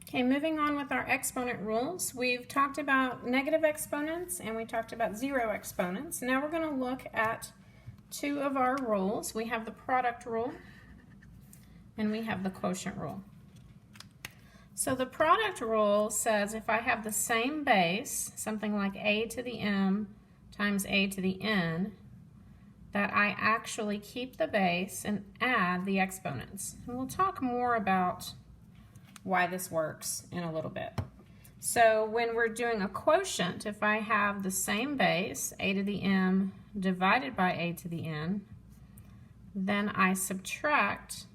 Okay, moving on with our exponent rules. We've talked about negative exponents and we talked about zero exponents. Now we're going to look at two of our rules. We have the product rule and we have the quotient rule. So the product rule says if I have the same base, something like a to the m times a to the n, that I actually keep the base and add the exponents. And we'll talk more about why this works in a little bit. So when we're doing a quotient, if I have the same base, a to the m divided by a to the n, then I subtract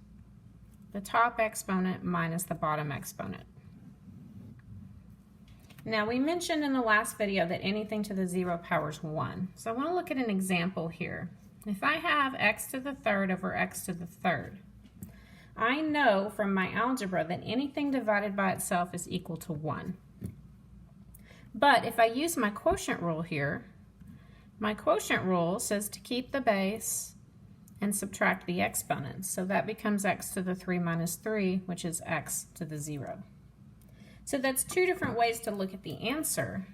the top exponent minus the bottom exponent. Now we mentioned in the last video that anything to the 0 powers 1. So I want to look at an example here. If I have x to the third over x to the third, I know from my algebra that anything divided by itself is equal to 1. But if I use my quotient rule here, my quotient rule says to keep the base and subtract the exponents. So that becomes x to the 3 minus 3, which is x to the 0. So that's two different ways to look at the answer,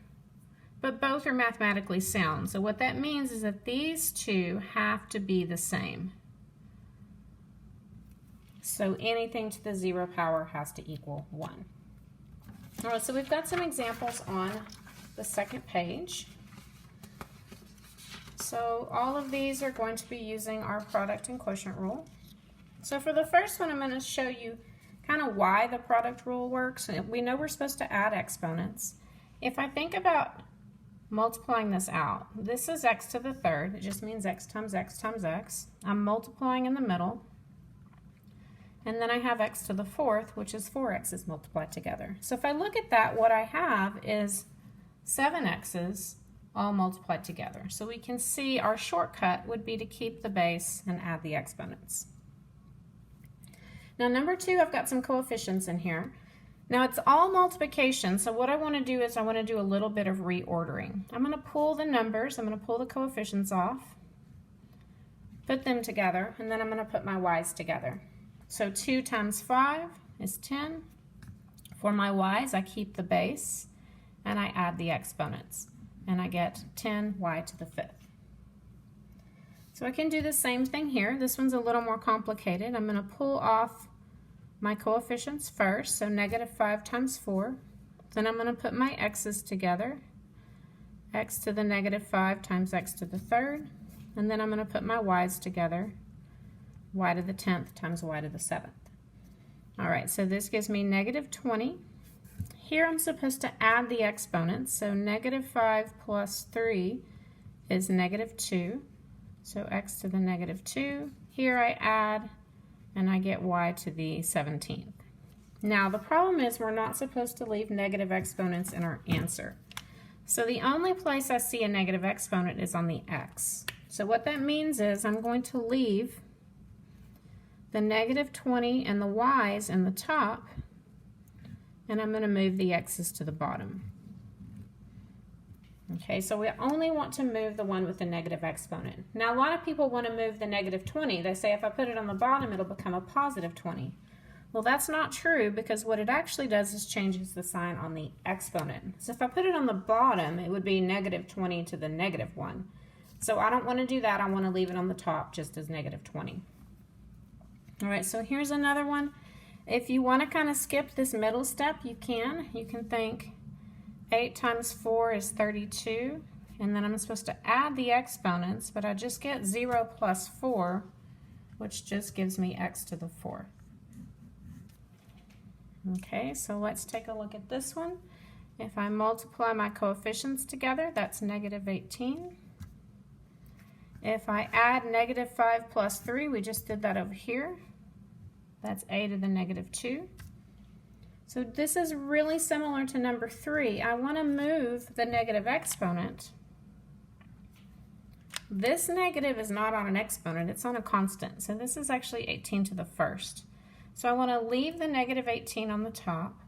but both are mathematically sound. So what that means is that these two have to be the same. So anything to the 0 power has to equal 1. All right, so we've got some examples on the second page. So all of these are going to be using our product and quotient rule. So for the first one, I'm going to show you kind of why the product rule works. We know we're supposed to add exponents. If I think about multiplying this out, this is x to the third. It just means x times x times x. I'm multiplying in the middle. And then I have x to the fourth, which is 4x's multiplied together. So if I look at that, what I have is 7x's all multiplied together. So we can see our shortcut would be to keep the base and add the exponents. Now number 2, I've got some coefficients in here. Now it's all multiplication, so what I want to do is I want to do a little bit of reordering. I'm going to pull the numbers, I'm going to pull the coefficients off, put them together, and then I'm going to put my y's together. So 2 times 5 is 10. For my y's, I keep the base and I add the exponents. And I get 10y to the 5th. So I can do the same thing here. This one's a little more complicated. I'm going to pull off my coefficients first. So negative 5 times 4. Then I'm going to put my x's together. X to the negative 5 times x to the third. And then I'm going to put my y's together. Y to the 10th times y to the 7th. All right, so this gives me negative 20. Here I'm supposed to add the exponents, so negative 5 plus 3 is negative 2. So x to the negative 2. Here I add, and I get y to the 17th. Now the problem is we're not supposed to leave negative exponents in our answer. So the only place I see a negative exponent is on the x. So what that means is I'm going to leave the negative 20 and the y's in the top, and I'm going to move the x's to the bottom. Okay, so we only want to move the one with the negative exponent. Now a lot of people want to move the negative 20. They say if I put it on the bottom, it'll become a positive 20. Well, that's not true, because what it actually does is changes the sign on the exponent. So if I put it on the bottom, it would be negative 20 to the negative 1. So I don't want to do that. I want to leave it on the top just as negative 20. All right, so here's another one. If you want to kind of skip this middle step, you can. You can think 8 times 4 is 32, and then I'm supposed to add the exponents, but I just get 0 plus 4, which just gives me x to the 4th. Okay, so let's take a look at this one. If I multiply my coefficients together, that's negative 18. If I add negative 5 plus 3, we just did that over here. That's a to the negative 2. So this is really similar to number 3. I want to move the negative exponent. This negative is not on an exponent, it's on a constant. So this is actually 18 to the 1st. So I want to leave the negative 18 on the top,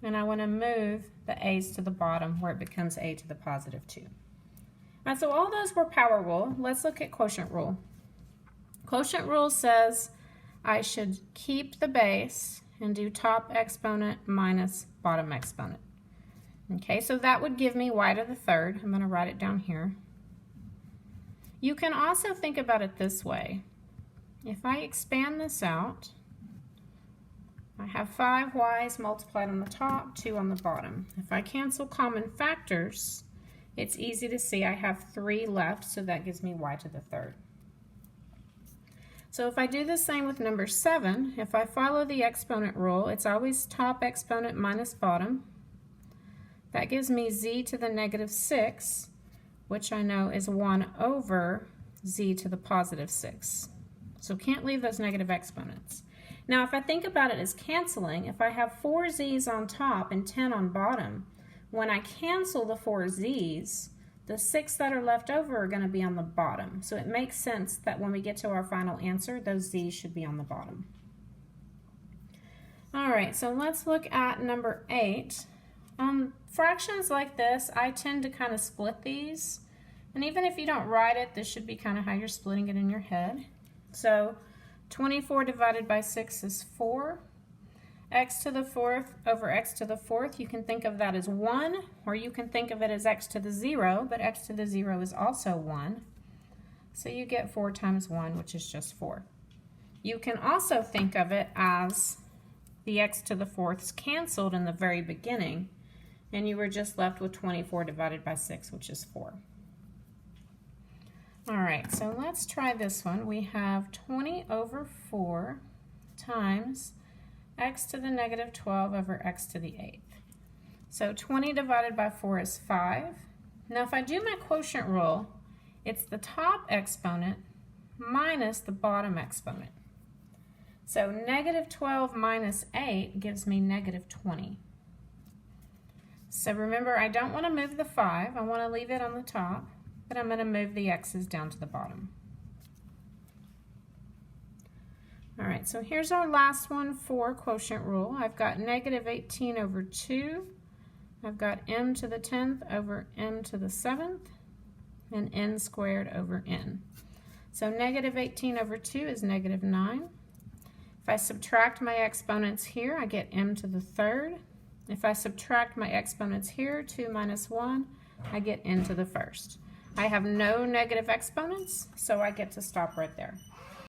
and I want to move the a's to the bottom where it becomes a to the positive 2. All right, so all those were power rule. Let's look at quotient rule. Quotient rule says I should keep the base and do top exponent minus bottom exponent. Okay, so that would give me y to the third. I'm going to write it down here. You can also think about it this way. If I expand this out, I have 5 y's multiplied on the top, 2 on the bottom. If I cancel common factors, it's easy to see I have 3 left, so that gives me y to the third. So if I do the same with number 7, if I follow the exponent rule, it's always top exponent minus bottom. That gives me z to the negative 6, which I know is 1 over z to the positive 6. So can't leave those negative exponents. Now if I think about it as canceling, if I have 4 z's on top and 10 on bottom, when I cancel the 4 z's, the 6 that are left over are going to be on the bottom. So it makes sense that when we get to our final answer, those z's should be on the bottom. Alright, so let's look at number 8. Fractions like this, I tend to kind of split these. And even if you don't write it, this should be kind of how you're splitting it in your head. So 24 divided by 6 is 4. X to the 4th over x to the 4th, you can think of that as 1, or you can think of it as x to the 0, but x to the 0 is also 1. So you get 4 times 1, which is just 4. You can also think of it as the x to the 4ths canceled in the very beginning, and you were just left with 24 divided by 6, which is 4. Alright, so let's try this one. We have 20 over 4 times x to the negative 12 over x to the 8th. So 20 divided by 4 is 5. Now if I do my quotient rule, it's the top exponent minus the bottom exponent. So negative 12 minus 8 gives me negative 20. So remember, I don't want to move the 5. I want to leave it on the top, but I'm going to move the x's down to the bottom. All right, so here's our last one for quotient rule. I've got negative 18 over 2. I've got m to the 10th over m to the 7th, and n squared over n. So negative 18 over 2 is negative 9. If I subtract my exponents here, I get m to the 3rd. If I subtract my exponents here, 2 minus 1, I get n to the 1st. I have no negative exponents, so I get to stop right there.